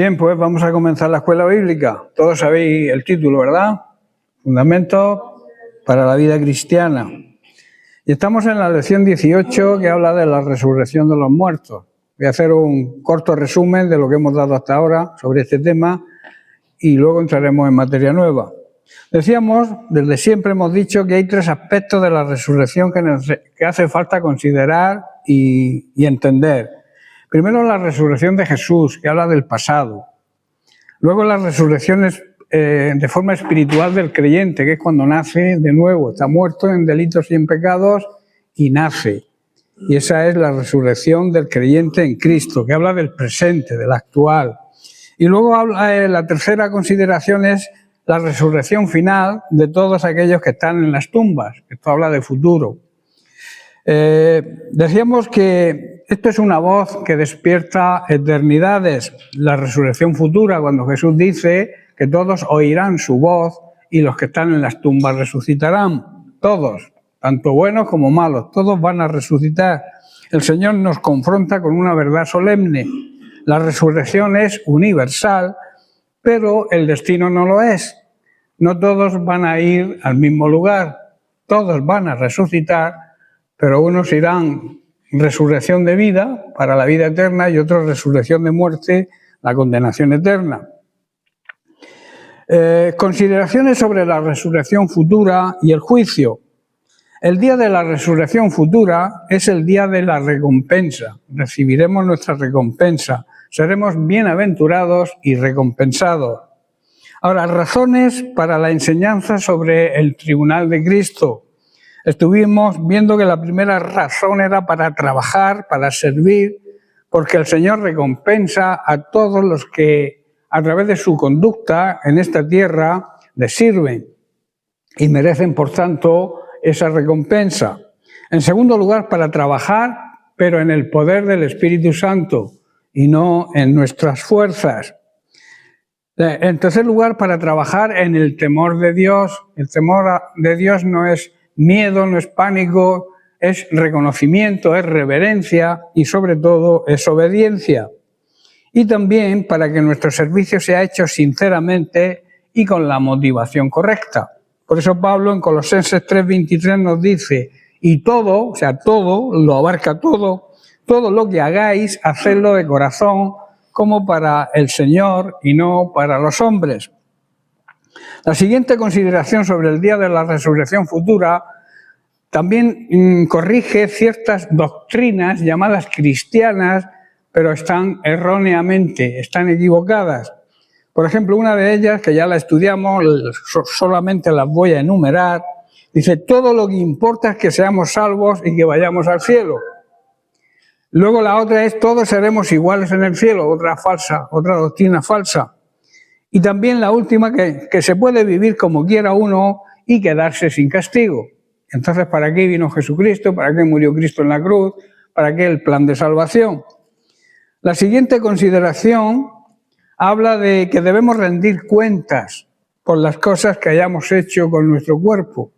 Bien, pues vamos a comenzar la escuela bíblica. Todos sabéis el título, ¿verdad? Fundamentos para la vida cristiana. Y estamos en la lección 18 que habla de la resurrección de los muertos. Voy a hacer un corto resumen de lo que hemos dado hasta ahora sobre este tema y luego entraremos en materia nueva. Decíamos, desde siempre hemos dicho que hay tres aspectos de la resurrección que hace falta considerar y entender. Primero, la resurrección de Jesús, que habla del pasado. Luego, las resurrecciones de forma espiritual del creyente, que es cuando nace de nuevo, está muerto en delitos y en pecados y nace. Y esa es la resurrección del creyente en Cristo, que habla del presente, del actual. Y luego la tercera consideración es la resurrección final de todos aquellos que están en las tumbas. Esto habla de futuro. Decíamos que esto es una voz que despierta eternidades, la resurrección futura, cuando Jesús dice que todos oirán su voz y los que están en las tumbas resucitarán, todos, tanto buenos como malos, todos van a resucitar. El Señor nos confronta con una verdad solemne, la resurrección es universal, pero el destino no lo es. No todos van a ir al mismo lugar, todos van a resucitar, pero unos irán resurrección de vida para la vida eterna y otros resurrección de muerte, la condenación eterna. Consideraciones sobre la resurrección futura y el juicio. El día de la resurrección futura es el día de la recompensa. Recibiremos nuestra recompensa. Seremos bienaventurados y recompensados. Ahora, razones para la enseñanza sobre el tribunal de Cristo. Estuvimos viendo que la primera razón era para trabajar, para servir, porque el Señor recompensa a todos los que a través de su conducta en esta tierra le sirven y merecen, por tanto, esa recompensa. En segundo lugar, para trabajar, pero en el poder del Espíritu Santo y no en nuestras fuerzas. En tercer lugar, para trabajar en el temor de Dios. El temor de Dios no es miedo, no es pánico, es reconocimiento, es reverencia y sobre todo es obediencia. Y también para que nuestro servicio sea hecho sinceramente y con la motivación correcta. Por eso Pablo en Colosenses 3:23 nos dice, y todo, o sea, todo, lo abarca todo lo que hagáis, hacedlo de corazón como para el Señor y no para los hombres. La siguiente consideración sobre el día de la resurrección futura también corrige ciertas doctrinas llamadas cristianas, pero están erróneamente, están equivocadas. Por ejemplo, una de ellas, que ya la estudiamos, solamente las voy a enumerar, dice, todo lo que importa es que seamos salvos y que vayamos al cielo. Luego la otra es, todos seremos iguales en el cielo, otra falsa, otra doctrina falsa. Y también la última, que se puede vivir como quiera uno y quedarse sin castigo. Entonces, ¿para qué vino Jesucristo? ¿Para qué murió Cristo en la cruz? ¿Para qué el plan de salvación? La siguiente consideración habla de que debemos rendir cuentas por las cosas que hayamos hecho con nuestro cuerpo.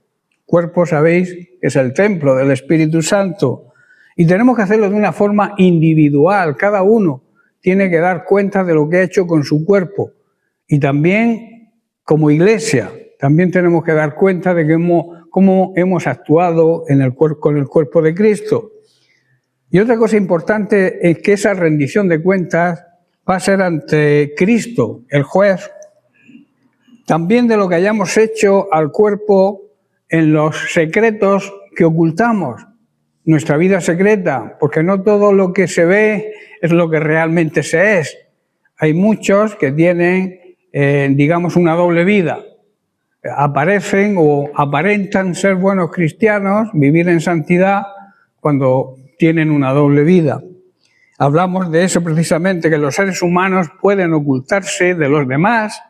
Cuerpo, sabéis, es el templo del Espíritu Santo. Y tenemos que hacerlo de una forma individual. Cada uno tiene que dar cuenta de lo que ha hecho con su cuerpo. Y también, como iglesia, también tenemos que dar cuenta de cómo hemos actuado con el cuerpo de Cristo. Y otra cosa importante es que esa rendición de cuentas va a ser ante Cristo, el juez, también de lo que hayamos hecho al cuerpo en los secretos que ocultamos, nuestra vida secreta, porque no todo lo que se ve es lo que realmente se es. Hay muchos que tienen, digamos, una doble vida. Aparecen o aparentan ser buenos cristianos, vivir en santidad, cuando tienen una doble vida. Hablamos de eso precisamente, que los seres humanos pueden ocultarse de los demás,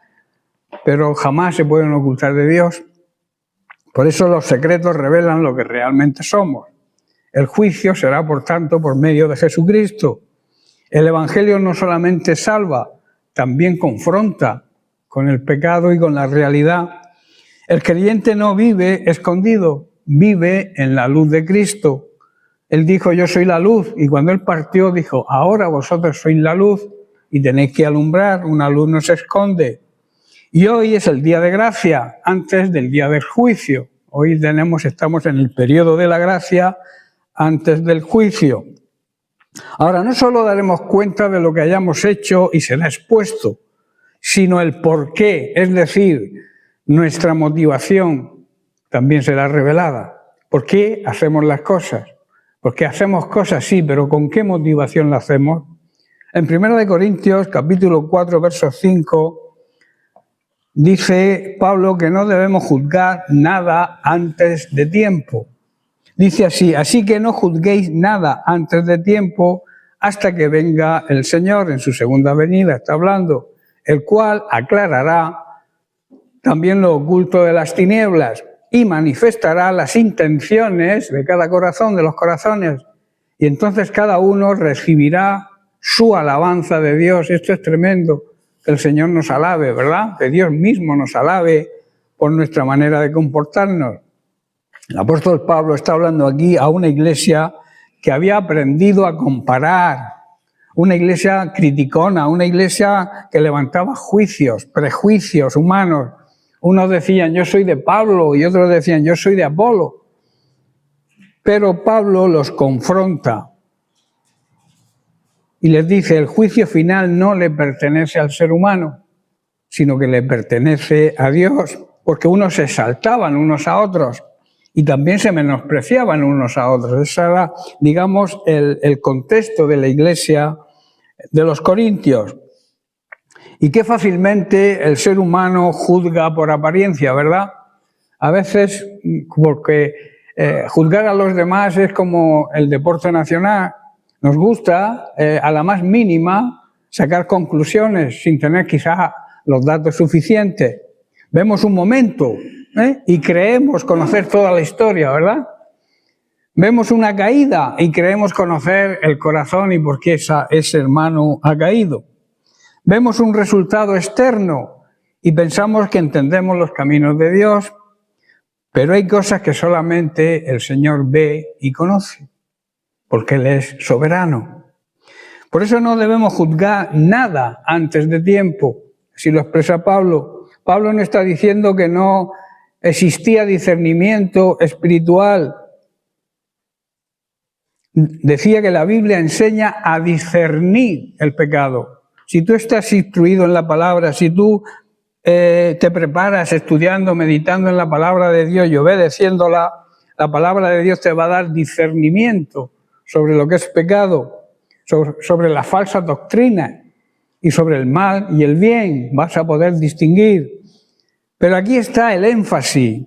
pero jamás se pueden ocultar de Dios. Por eso los secretos revelan lo que realmente somos. El juicio será, por tanto, por medio de Jesucristo. El Evangelio no solamente salva, también confronta con el pecado y con la realidad. El creyente no vive escondido, vive en la luz de Cristo. Él dijo, yo soy la luz, y cuando Él partió dijo, ahora vosotros sois la luz, y tenéis que alumbrar, una luz no se esconde. Y hoy es el día de gracia, antes del día del juicio. Hoy estamos en el periodo de la gracia, antes del juicio. Ahora, no solo daremos cuenta de lo que hayamos hecho y será expuesto, sino el por qué, es decir, nuestra motivación también será revelada. ¿Por qué hacemos las cosas? Porque hacemos cosas, sí, pero ¿con qué motivación las hacemos? En 1 Corintios, capítulo 4, verso 5, dice Pablo que no debemos juzgar nada antes de tiempo. Dice así, así que no juzguéis nada antes de tiempo hasta que venga el Señor en su segunda venida, está hablando, el cual aclarará también lo oculto de las tinieblas y manifestará las intenciones de cada corazón, de los corazones, y entonces cada uno recibirá su alabanza de Dios. Esto es tremendo, que el Señor nos alabe, ¿verdad? Que Dios mismo nos alabe por nuestra manera de comportarnos. El apóstol Pablo está hablando aquí a una iglesia que había aprendido a comparar, una iglesia criticona, una iglesia que levantaba juicios, prejuicios humanos. Unos decían, yo soy de Pablo, y otros decían, yo soy de Apolo. Pero Pablo los confronta y les dice, el juicio final no le pertenece al ser humano, sino que le pertenece a Dios, porque unos se exaltaban unos a otros y también se menospreciaban unos a otros. Ese era, digamos, el contexto de la iglesia de los Corintios. Y qué fácilmente el ser humano juzga por apariencia, ¿verdad? A veces, porque juzgar a los demás es como el deporte nacional. Nos gusta, a la más mínima, sacar conclusiones sin tener quizá los datos suficientes. Vemos un momento y creemos conocer toda la historia, ¿verdad? Vemos una caída y creemos conocer el corazón y por qué ese hermano ha caído. Vemos un resultado externo y pensamos que entendemos los caminos de Dios, pero hay cosas que solamente el Señor ve y conoce, porque Él es soberano. Por eso no debemos juzgar nada antes de tiempo, así lo expresa Pablo. Pablo no está diciendo que no existía discernimiento espiritual. Decía que la Biblia enseña a discernir el pecado. Si tú estás instruido en la palabra, si tú te preparas estudiando, meditando en la palabra de Dios y obedeciéndola, la palabra de Dios te va a dar discernimiento sobre lo que es pecado, sobre la falsa doctrina y sobre el mal y el bien. Vas a poder distinguir. Pero aquí está el énfasis,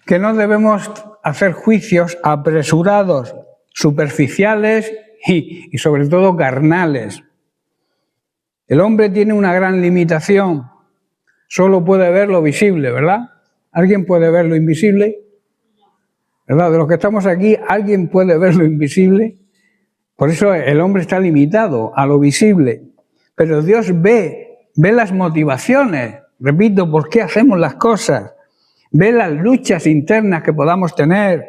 que no debemos hacer juicios apresurados, superficiales y sobre todo carnales. El hombre tiene una gran limitación, solo puede ver lo visible, ¿verdad? ¿Alguien puede ver lo invisible? ¿Verdad? De los que estamos aquí, ¿alguien puede ver lo invisible? Por eso el hombre está limitado a lo visible. Pero Dios ve las motivaciones, repito, por qué hacemos las cosas, ve las luchas internas que podamos tener,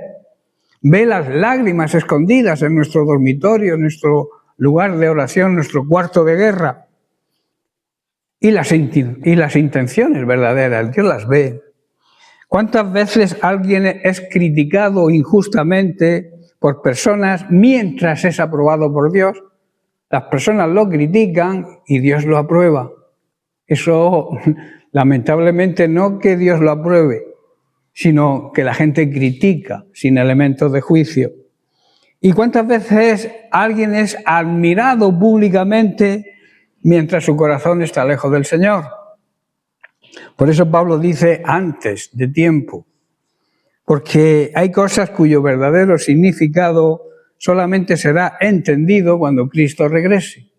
ve las lágrimas escondidas en nuestro dormitorio, en nuestro lugar de oración, nuestro cuarto de guerra. Y las intenciones verdaderas, Dios las ve. ¿Cuántas veces alguien es criticado injustamente por personas mientras es aprobado por Dios? Las personas lo critican y Dios lo aprueba. Eso, lamentablemente, no que Dios lo apruebe, sino que la gente critica sin elementos de juicio. ¿Y cuántas veces alguien es admirado públicamente mientras su corazón está lejos del Señor? Por eso Pablo dice antes de tiempo, porque hay cosas cuyo verdadero significado solamente será entendido cuando Cristo regrese.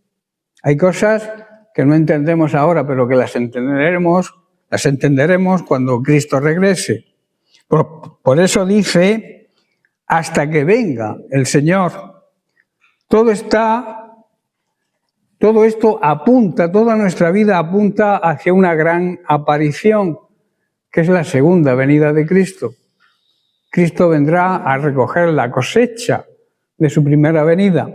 Hay cosas que no entendemos ahora, pero que las entenderemos cuando Cristo regrese. Por eso dice, hasta que venga el Señor. Todo esto apunta, toda nuestra vida apunta hacia una gran aparición, que es la segunda venida de Cristo. Cristo vendrá a recoger la cosecha de su primera venida.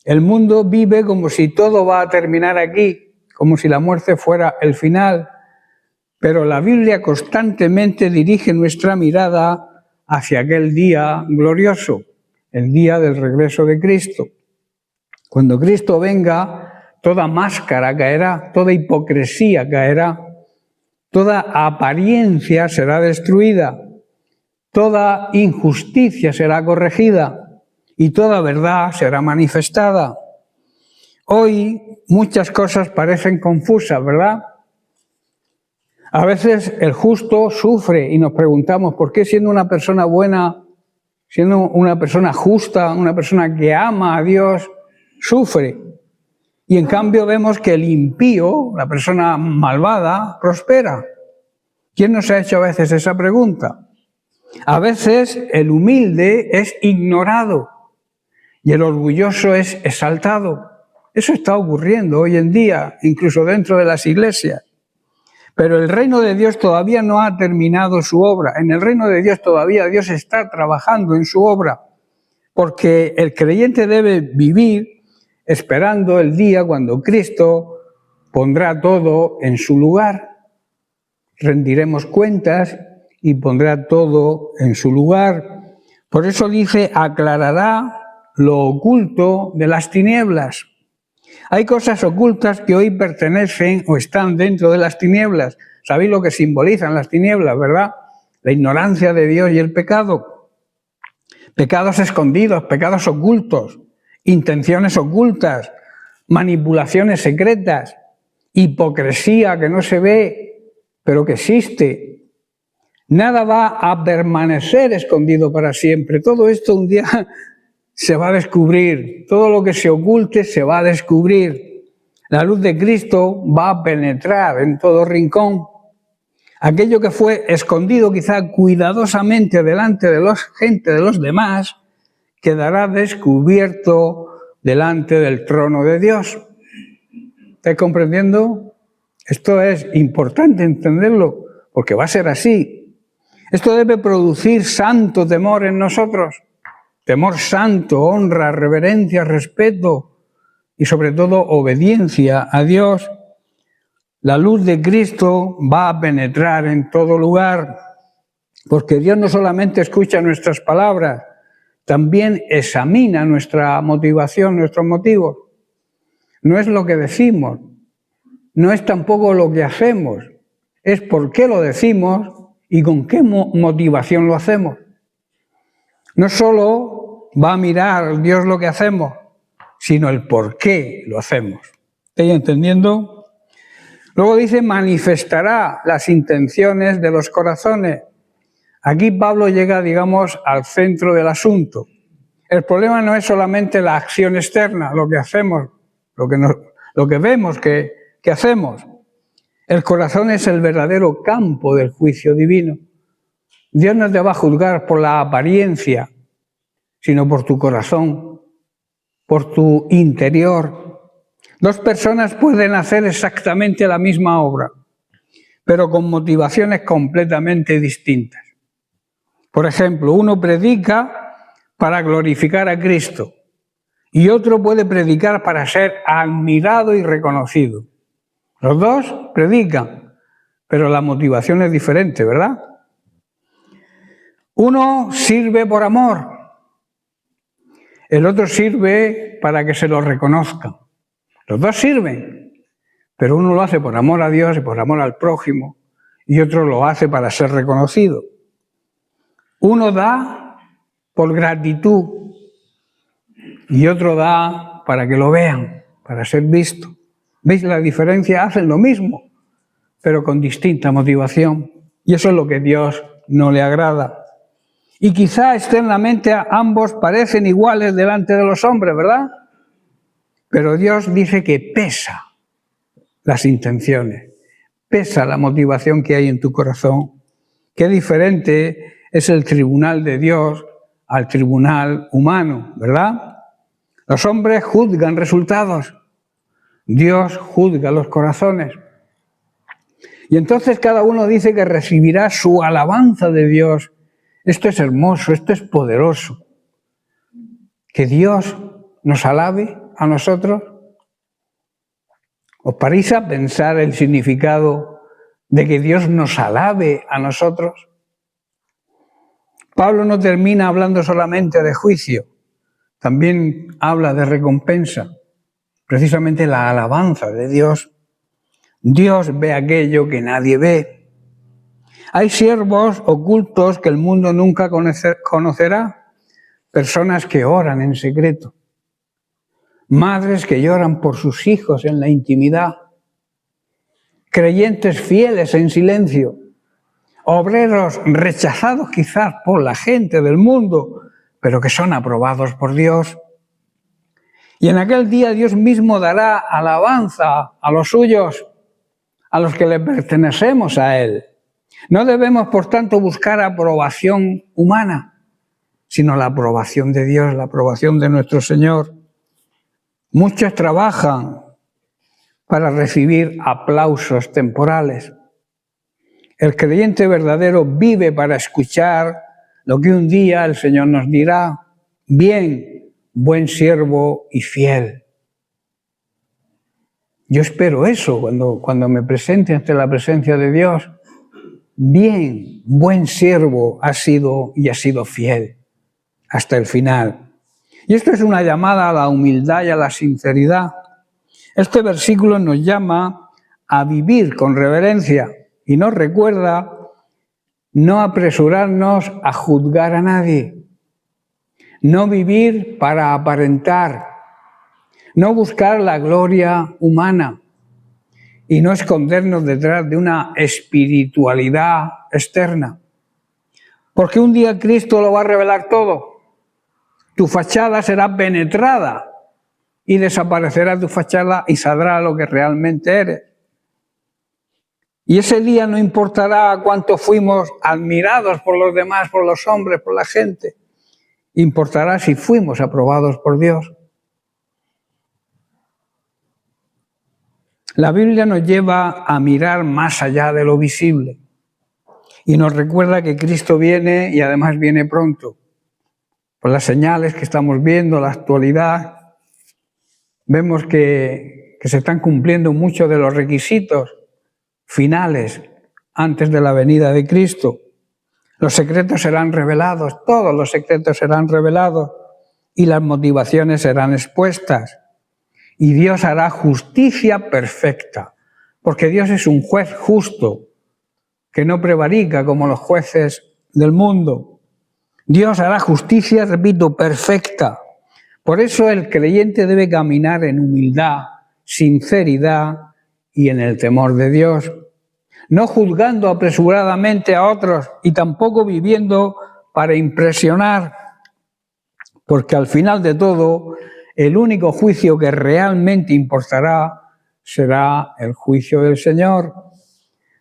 El mundo vive como si todo va a terminar aquí, como si la muerte fuera el final, pero la Biblia constantemente dirige nuestra mirada hacia aquel día glorioso, el día del regreso de Cristo. Cuando Cristo venga, toda máscara caerá, toda hipocresía caerá, toda apariencia será destruida, toda injusticia será corregida y toda verdad será manifestada. Hoy muchas cosas parecen confusas, ¿verdad? A veces el justo sufre y nos preguntamos por qué siendo una persona buena, siendo una persona justa, una persona que ama a Dios, sufre. Y en cambio vemos que el impío, la persona malvada, prospera. ¿Quién nos ha hecho a veces esa pregunta? A veces el humilde es ignorado y el orgulloso es exaltado. Eso está ocurriendo hoy en día, incluso dentro de las iglesias. Pero el reino de Dios todavía no ha terminado su obra. En el reino de Dios todavía Dios está trabajando en su obra, porque el creyente debe vivir esperando el día cuando Cristo pondrá todo en su lugar. Rendiremos cuentas y pondrá todo en su lugar. Por eso dice, aclarará lo oculto de las tinieblas. Hay cosas ocultas que hoy pertenecen o están dentro de las tinieblas. ¿Sabéis lo que simbolizan las tinieblas, verdad? La ignorancia de Dios y el pecado. Pecados escondidos, pecados ocultos, intenciones ocultas, manipulaciones secretas, hipocresía que no se ve, pero que existe. Nada va a permanecer escondido para siempre. Todo esto un día se va a descubrir, todo lo que se oculte se va a descubrir. La luz de Cristo va a penetrar en todo rincón. Aquello que fue escondido quizá cuidadosamente delante de la gente de los demás, quedará descubierto delante del trono de Dios. ¿Estáis comprendiendo? Esto es importante entenderlo, porque va a ser así. Esto debe producir santo temor en nosotros. Temor santo, honra, reverencia, respeto y sobre todo obediencia a Dios. La luz de Cristo va a penetrar en todo lugar, porque Dios no solamente escucha nuestras palabras, también examina nuestra motivación, nuestros motivos. No es lo que decimos, no es tampoco lo que hacemos, es por qué lo decimos y con qué motivación lo hacemos. No solo va a mirar Dios lo que hacemos, sino el por qué lo hacemos. ¿Estáis entendiendo? Luego dice, manifestará las intenciones de los corazones. Aquí Pablo llega, digamos, al centro del asunto. El problema no es solamente la acción externa, lo que hacemos, lo que vemos que hacemos. El corazón es el verdadero campo del juicio divino. Dios no te va a juzgar por la apariencia, sino por tu corazón, por tu interior. Dos personas pueden hacer exactamente la misma obra, pero con motivaciones completamente distintas. Por ejemplo, uno predica para glorificar a Cristo y otro puede predicar para ser admirado y reconocido. Los dos predican, pero la motivación es diferente, ¿verdad? Uno sirve por amor, el otro sirve para que se lo reconozca. Los dos sirven, pero uno lo hace por amor a Dios y por amor al prójimo, y otro lo hace para ser reconocido. Uno da por gratitud y otro da para que lo vean, para ser visto. ¿Veis la diferencia? Hacen lo mismo, pero con distinta motivación. Y eso es lo que a Dios no le agrada. Y quizá externamente ambos parecen iguales delante de los hombres, ¿verdad? Pero Dios dice que pesa las intenciones, pesa la motivación que hay en tu corazón. Qué diferente es el tribunal de Dios al tribunal humano, ¿verdad? Los hombres juzgan resultados, Dios juzga los corazones. Y entonces cada uno dice que recibirá su alabanza de Dios. Esto es hermoso, esto es poderoso. Que Dios nos alabe, a nosotros? ¿Os parece pensar el significado de que Dios nos alabe a nosotros? Pablo no termina hablando solamente de juicio, también habla de recompensa, precisamente la alabanza de Dios. Dios ve aquello que nadie ve. Hay siervos ocultos que el mundo nunca conocerá, personas que oran en secreto, madres que lloran por sus hijos en la intimidad, creyentes fieles en silencio, obreros rechazados quizás por la gente del mundo, pero que son aprobados por Dios. Y en aquel día Dios mismo dará alabanza a los suyos, a los que le pertenecemos a Él. No debemos, por tanto, buscar aprobación humana, sino la aprobación de Dios, la aprobación de nuestro Señor. Muchos trabajan para recibir aplausos temporales. El creyente verdadero vive para escuchar lo que un día el Señor nos dirá: bien, buen siervo y fiel. Yo espero eso cuando me presente ante la presencia de Dios. Bien, buen siervo has sido y has sido fiel hasta el final. Y esto es una llamada a la humildad y a la sinceridad. Este versículo nos llama a vivir con reverencia y nos recuerda no apresurarnos a juzgar a nadie, no vivir para aparentar, no buscar la gloria humana y no escondernos detrás de una espiritualidad externa. Porque un día Cristo lo va a revelar todo. Tu fachada será penetrada y desaparecerá tu fachada y saldrá lo que realmente eres. Y ese día no importará cuánto fuimos admirados por los demás, por los hombres, por la gente. Importará si fuimos aprobados por Dios. La Biblia nos lleva a mirar más allá de lo visible y nos recuerda que Cristo viene y además viene pronto. Por las señales que estamos viendo, la actualidad, vemos que se están cumpliendo muchos de los requisitos finales antes de la venida de Cristo. Los secretos serán revelados, todos los secretos serán revelados y las motivaciones serán expuestas. Y Dios hará justicia perfecta, porque Dios es un juez justo, que no prevarica como los jueces del mundo. Dios hará justicia, repito, perfecta. Por eso el creyente debe caminar en humildad, sinceridad y en el temor de Dios, no juzgando apresuradamente a otros y tampoco viviendo para impresionar, porque al final de todo, el único juicio que realmente importará será el juicio del Señor.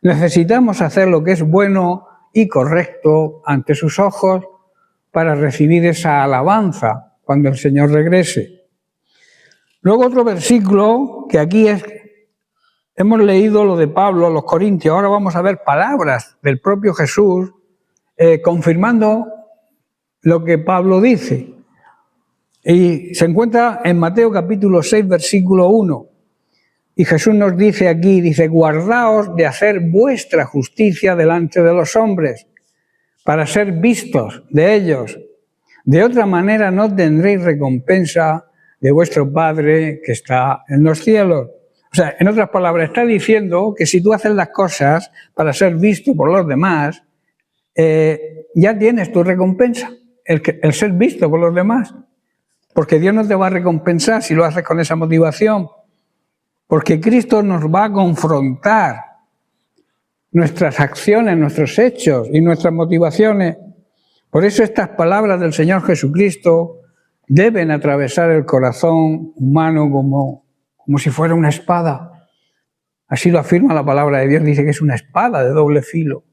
Necesitamos hacer lo que es bueno y correcto ante sus ojos para recibir esa alabanza cuando el Señor regrese. Luego otro versículo que aquí hemos leído lo de Pablo, los Corintios, ahora vamos a ver palabras del propio Jesús confirmando lo que Pablo dice. Y se encuentra en Mateo capítulo 6, versículo 1. Y Jesús nos dice aquí, dice: guardaos de hacer vuestra justicia delante de los hombres, para ser vistos de ellos. De otra manera no tendréis recompensa de vuestro Padre que está en los cielos. O sea, en otras palabras, está diciendo que si tú haces las cosas para ser visto por los demás, ya tienes tu recompensa, el ser visto por los demás. Porque Dios no te va a recompensar si lo haces con esa motivación. Porque Cristo nos va a confrontar nuestras acciones, nuestros hechos y nuestras motivaciones. Por eso estas palabras del Señor Jesucristo deben atravesar el corazón humano como si fuera una espada. Así lo afirma la palabra de Dios, dice que es una espada de doble filo,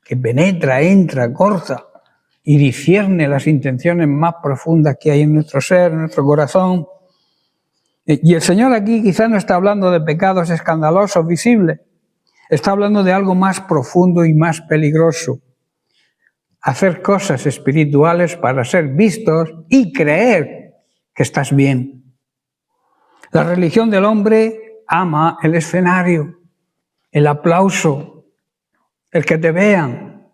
que penetra, entra, corta y discierne las intenciones más profundas que hay en nuestro ser, en nuestro corazón. Y el Señor aquí quizás no está hablando de pecados escandalosos, visibles, está hablando de algo más profundo y más peligroso. Hacer cosas espirituales para ser vistos y creer que estás bien. La religión del hombre ama el escenario, el aplauso, el que te vean.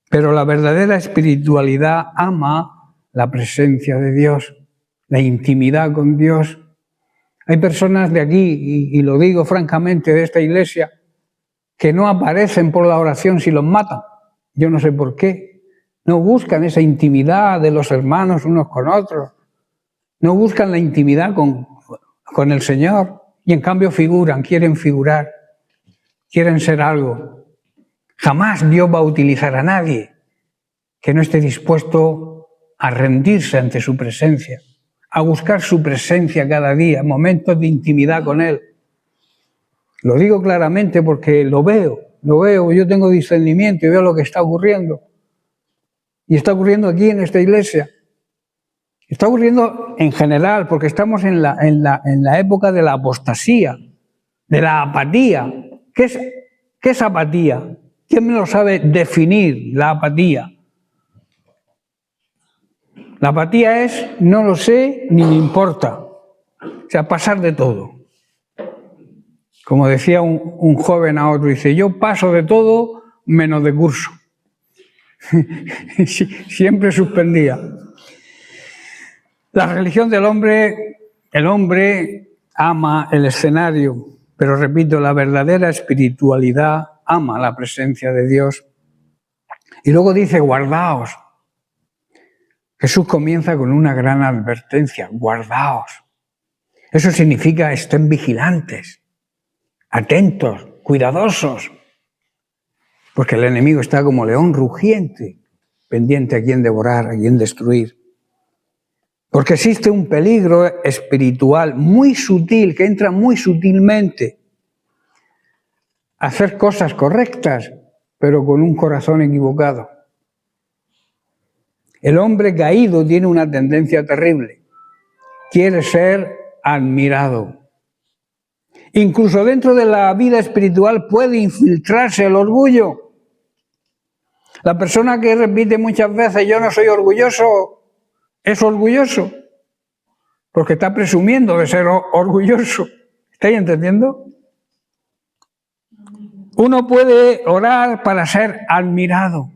Pero la verdadera espiritualidad ama la presencia de Dios, la intimidad con Dios. Hay personas de aquí, y lo digo francamente, de esta iglesia, que no aparecen por la oración si los matan. Yo no sé por qué. No buscan esa intimidad de los hermanos unos con otros. No buscan la intimidad con el Señor. Y en cambio figuran, quieren figurar, quieren ser algo. Jamás Dios va a utilizar a nadie que no esté dispuesto a rendirse ante su presencia, a buscar su presencia cada día, momentos de intimidad con Él. Lo digo claramente porque lo veo, yo tengo discernimiento y veo lo que está ocurriendo. Y está ocurriendo aquí en esta iglesia. Está ocurriendo en general porque estamos en la época de la apostasía, de la apatía. ¿Qué es apatía? ¿Quién me lo sabe definir, la apatía? La apatía es no lo sé ni me importa. O sea, pasar de todo. Como decía un joven a otro, dice, yo paso de todo menos de curso. Siempre suspendía. La religión del hombre, el hombre ama el escenario, pero repito, la verdadera espiritualidad ama la presencia de Dios. Y luego dice, guardaos. Jesús comienza con una gran advertencia, guardaos. Eso significa estén vigilantes, atentos, cuidadosos, porque el enemigo está como león rugiente, pendiente a quien devorar, a quien destruir. Porque existe un peligro espiritual muy sutil, que entra muy sutilmente a hacer cosas correctas, pero con un corazón equivocado. El hombre caído tiene una tendencia terrible. Quiere ser admirado. Incluso dentro de la vida espiritual puede infiltrarse el orgullo. La persona que repite muchas veces yo no soy orgulloso, es orgulloso, porque está presumiendo de ser orgulloso. ¿Estáis entendiendo? Uno puede orar para ser admirado,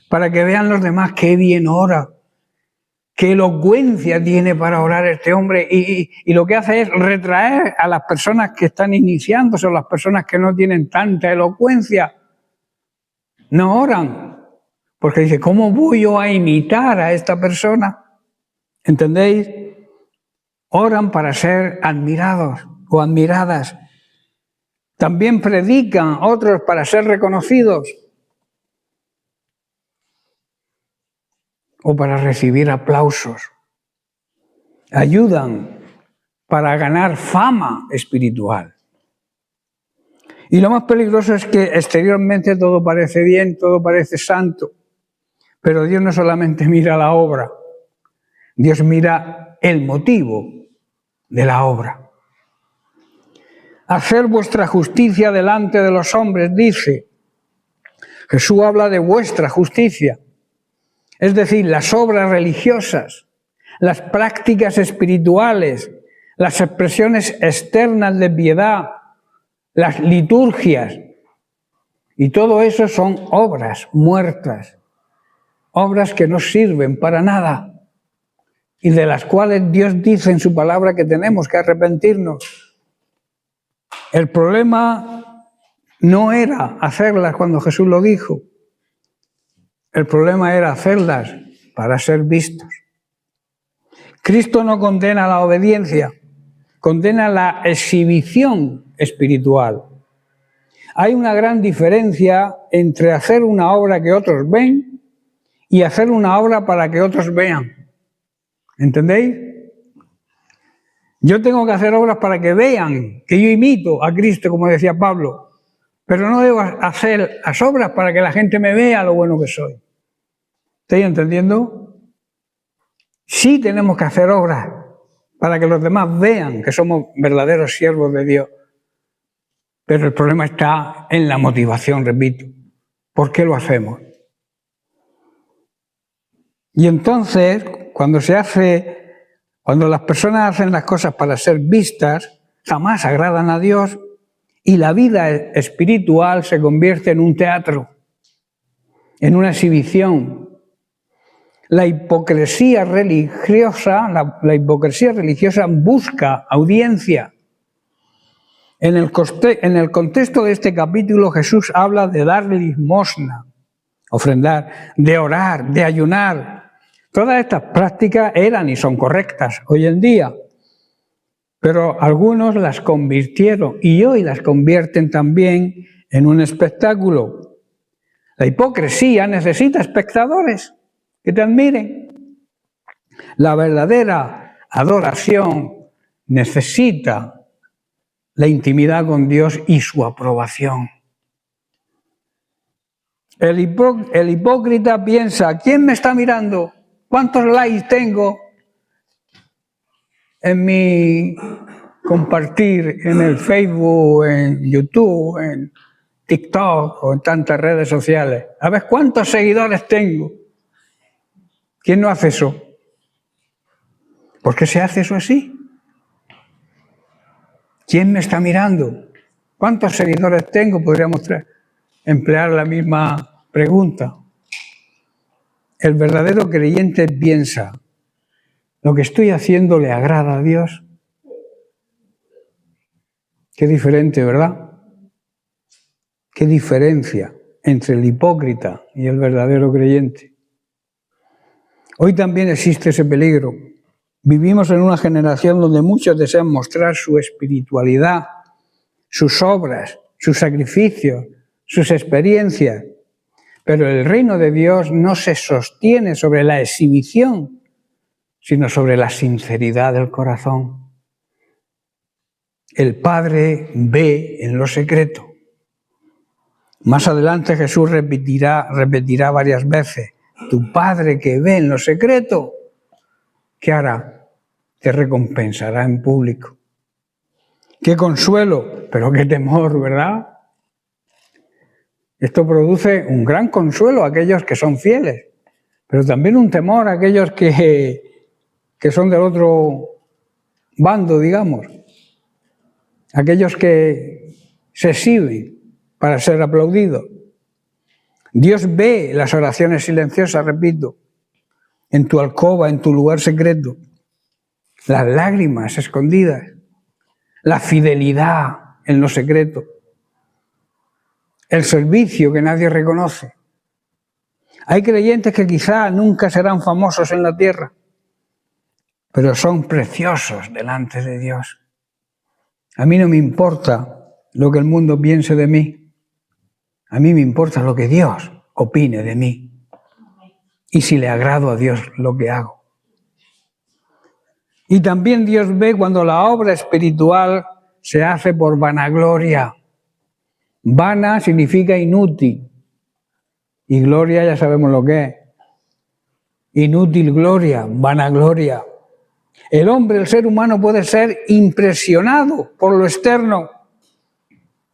para que vean los demás qué bien ora, qué elocuencia tiene para orar este hombre, y lo que hace es retraer a las personas que están iniciándose, o las personas que no tienen tanta elocuencia. No oran, porque dice, ¿cómo voy yo a imitar a esta persona? ¿Entendéis? Oran para ser admirados o admiradas. También predican otros para ser reconocidos o para recibir aplausos. Ayudan para ganar fama espiritual. Y lo más peligroso es que exteriormente todo parece bien, todo parece santo, pero Dios no solamente mira la obra, Dios mira el motivo de la obra. Hacer vuestra justicia delante de los hombres, dice. Jesús habla de vuestra justicia, es decir, las obras religiosas, las prácticas espirituales, las expresiones externas de piedad, las liturgias, y todo eso son obras muertas, obras que no sirven para nada, y de las cuales Dios dice en su palabra que tenemos que arrepentirnos. El problema no era hacerlas cuando Jesús lo dijo. El problema era hacerlas para ser vistos. Cristo no condena la obediencia, condena la exhibición espiritual. Hay una gran diferencia entre hacer una obra que otros ven y hacer una obra para que otros vean. ¿Entendéis? Yo tengo que hacer obras para que vean que yo imito a Cristo, como decía Pablo, pero no debo hacer las obras para que la gente me vea lo bueno que soy. ¿Estáis entendiendo? Sí tenemos que hacer obras para que los demás vean que somos verdaderos siervos de Dios. Pero el problema está en la motivación, repito. ¿Por qué lo hacemos? Y entonces, cuando se hace Cuando las personas hacen las cosas para ser vistas, jamás agradan a Dios y la vida espiritual se convierte en un teatro, en una exhibición. La hipocresía religiosa, la hipocresía religiosa busca audiencia. En el contexto de este capítulo Jesús habla de dar limosna, ofrendar, de orar, de ayunar. Todas estas prácticas eran y son correctas hoy en día, pero algunos las convirtieron y hoy las convierten también en un espectáculo. La hipocresía necesita espectadores que te admiren. La verdadera adoración necesita la intimidad con Dios y su aprobación. El hipócrita piensa, ¿quién me está mirando? ¿Cuántos likes tengo en mi compartir en el Facebook, en YouTube, en TikTok o en tantas redes sociales? A ver, ¿cuántos seguidores tengo? ¿Quién no hace eso? ¿Por qué se hace eso así? ¿Quién me está mirando? ¿Cuántos seguidores tengo? Podríamos emplear la misma pregunta. El verdadero creyente piensa, ¿lo que estoy haciendo le agrada a Dios? Qué diferente, ¿verdad? Qué diferencia entre el hipócrita y el verdadero creyente. Hoy también existe ese peligro. Vivimos en una generación donde muchos desean mostrar su espiritualidad, sus obras, sus sacrificios, sus experiencias. Pero el reino de Dios no se sostiene sobre la exhibición, sino sobre la sinceridad del corazón. El Padre ve en lo secreto. Más adelante Jesús repetirá varias veces, tu Padre que ve en lo secreto, ¿qué hará? Te recompensará en público. Qué consuelo, pero qué temor, ¿verdad? Esto produce un gran consuelo a aquellos que son fieles, pero también un temor a aquellos que son del otro bando, digamos. Aquellos que se exhiben para ser aplaudidos. Dios ve las oraciones silenciosas, repito, en tu alcoba, en tu lugar secreto, las lágrimas escondidas, la fidelidad en lo secreto, el servicio que nadie reconoce. Hay creyentes que quizá nunca serán famosos en la tierra, pero son preciosos delante de Dios. A mí no me importa lo que el mundo piense de mí. A mí me importa lo que Dios opine de mí. Y si le agrado a Dios lo que hago. Y también Dios ve cuando la obra espiritual se hace por vanagloria. Vana significa inútil. Y gloria ya sabemos lo que es. Inútil gloria, vanagloria. El hombre, el ser humano puede ser impresionado por lo externo.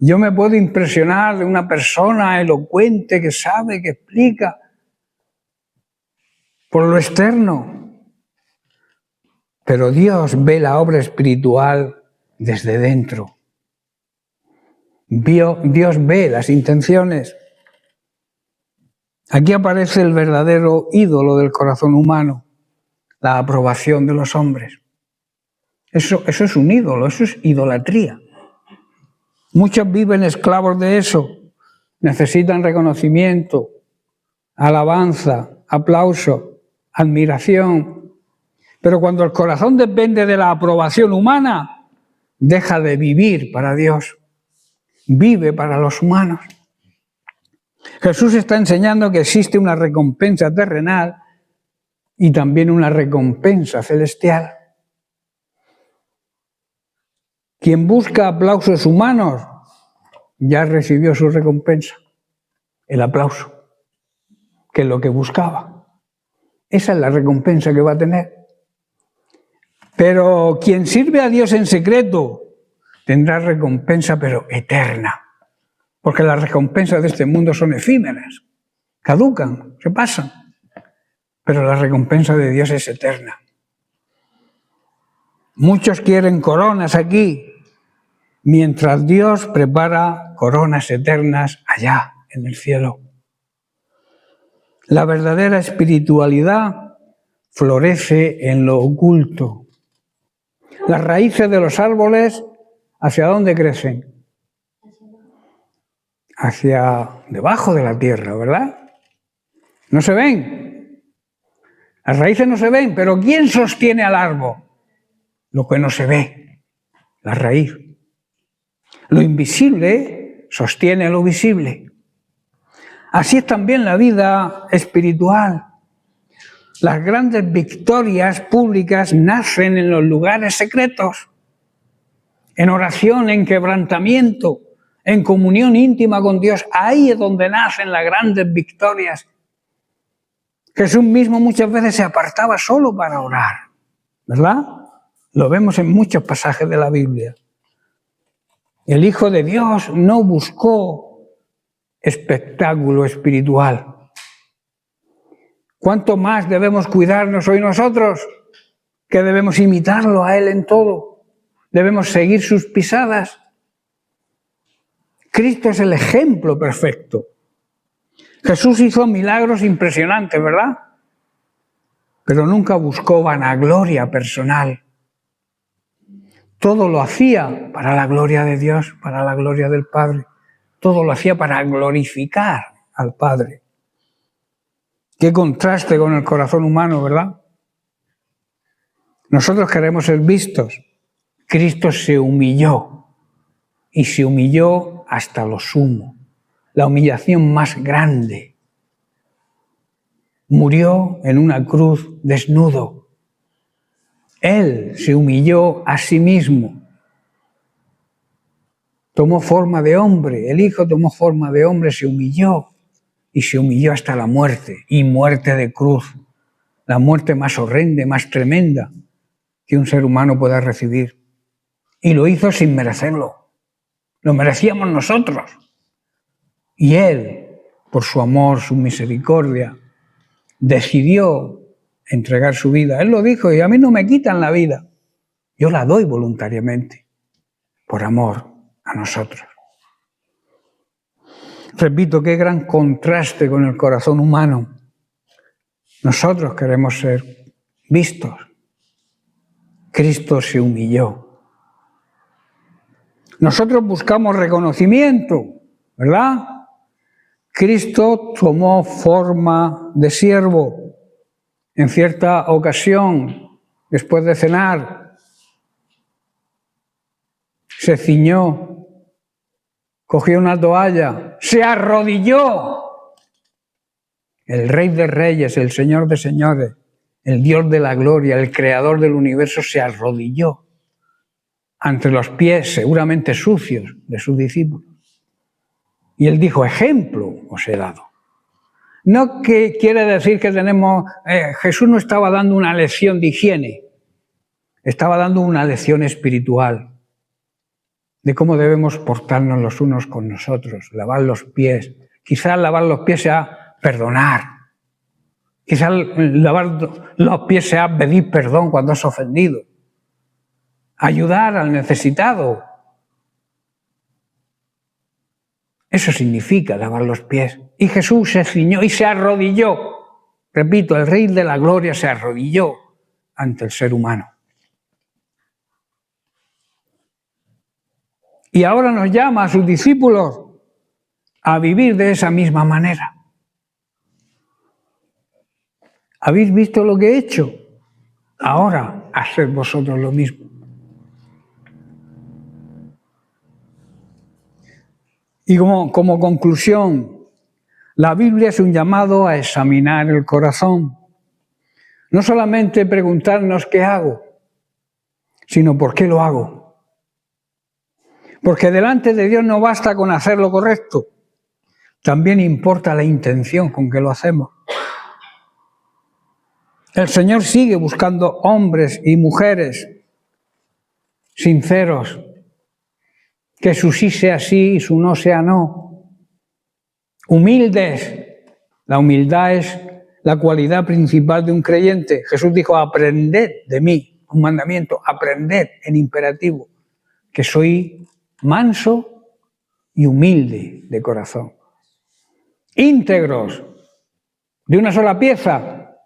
Yo me puedo impresionar de una persona elocuente que sabe, que explica, por lo externo. Pero Dios ve la obra espiritual desde dentro. Dios ve las intenciones. Aquí aparece el verdadero ídolo del corazón humano, la aprobación de los hombres. Eso es un ídolo, eso es idolatría. Muchos viven esclavos de eso, necesitan reconocimiento, alabanza, aplauso, admiración. Pero cuando el corazón depende de la aprobación humana, deja de vivir para Dios, vive para los humanos. Jesús está enseñando que existe una recompensa terrenal y también una recompensa celestial. Quien busca aplausos humanos ya recibió su recompensa, el aplauso, que es lo que buscaba. Esa es la recompensa que va a tener. Pero quien sirve a Dios en secreto tendrá recompensa, pero eterna. Porque las recompensas de este mundo son efímeras, caducan, se pasan. Pero la recompensa de Dios es eterna. Muchos quieren coronas aquí, mientras Dios prepara coronas eternas allá, en el cielo. La verdadera espiritualidad florece en lo oculto. Las raíces de los árboles, ¿hacia dónde crecen? Hacia debajo de la tierra, ¿verdad? No se ven. Las raíces no se ven, pero ¿quién sostiene al árbol? Lo que no se ve, la raíz. Lo invisible sostiene lo visible. Así es también la vida espiritual. Las grandes victorias públicas nacen en los lugares secretos, en oración, en quebrantamiento, en comunión íntima con Dios. Ahí es donde nacen las grandes victorias. Jesús mismo muchas veces se apartaba solo para orar, ¿verdad? Lo vemos en muchos pasajes de la Biblia. El Hijo de Dios no buscó espectáculo espiritual. ¿Cuánto más debemos cuidarnos hoy nosotros? Que debemos imitarlo a Él en todo. Debemos seguir sus pisadas. Cristo es el ejemplo perfecto. Jesús hizo milagros impresionantes, ¿verdad? Pero nunca buscó vanagloria personal. Todo lo hacía para la gloria de Dios, para la gloria del Padre. Todo lo hacía para glorificar al Padre. Qué contraste con el corazón humano, ¿verdad? Nosotros queremos ser vistos. Cristo se humilló y se humilló hasta lo sumo. La humillación más grande. Murió en una cruz desnudo. Él se humilló a sí mismo. Tomó forma de hombre, el Hijo tomó forma de hombre, se humilló y se humilló hasta la muerte, y muerte de cruz, la muerte más horrenda, más tremenda que un ser humano pueda recibir. Y lo hizo sin merecerlo, lo merecíamos nosotros. Y Él, por su amor, su misericordia, decidió entregar su vida. Él lo dijo, y a mí no me quitan la vida, yo la doy voluntariamente, por amor a nosotros. Repito, qué gran contraste con el corazón humano. Nosotros queremos ser vistos. Cristo se humilló. Nosotros buscamos reconocimiento, ¿verdad? Cristo tomó forma de siervo. En cierta ocasión, después de cenar, se ciñó, cogió una toalla, se arrodilló. El Rey de Reyes, el Señor de Señores, el Dios de la gloria, el Creador del universo, se arrodilló ante los pies seguramente sucios de sus discípulos. Y Él dijo, ejemplo os he dado. No que quiere decir que Jesús no estaba dando una lección de higiene, estaba dando una lección espiritual de cómo debemos portarnos los unos con nosotros, lavar los pies. Quizás lavar los pies sea perdonar. Quizás lavar los pies sea pedir perdón cuando has ofendido. Ayudar al necesitado. Eso significa lavar los pies. Y Jesús se ciñó y se arrodilló. Repito, el Rey de la Gloria se arrodilló ante el ser humano. Y ahora nos llama a sus discípulos a vivir de esa misma manera. ¿Habéis visto lo que he hecho? Ahora haced vosotros lo mismo. Y como conclusión, la Biblia es un llamado a examinar el corazón. No solamente preguntarnos qué hago, sino por qué lo hago. Porque delante de Dios no basta con hacer lo correcto, también importa la intención con que lo hacemos. El Señor sigue buscando hombres y mujeres sinceros, que su sí sea sí y su no sea no. Humildes. La humildad es la cualidad principal de un creyente. Jesús dijo, aprended de mí, un mandamiento, aprended en imperativo, que soy manso y humilde de corazón. Íntegros, de una sola pieza,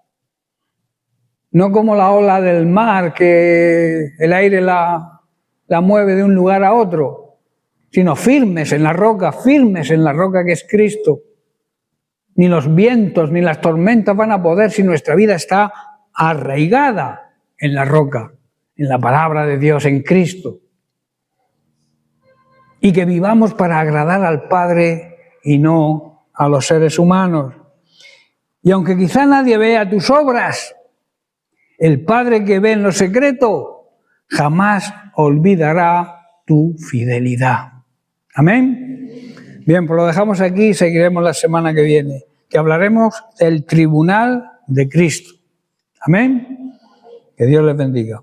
no como la ola del mar que el aire la mueve de un lugar a otro, sino firmes en la roca que es Cristo. Ni los vientos ni las tormentas van a poder si nuestra vida está arraigada en la roca, en la palabra de Dios, en Cristo. Y que vivamos para agradar al Padre y no a los seres humanos. Y aunque quizá nadie vea tus obras, el Padre que ve en lo secreto jamás olvidará tu fidelidad. Amén. Bien, pues lo dejamos aquí y seguiremos la semana que viene, que hablaremos del tribunal de Cristo. Amén. Que Dios les bendiga.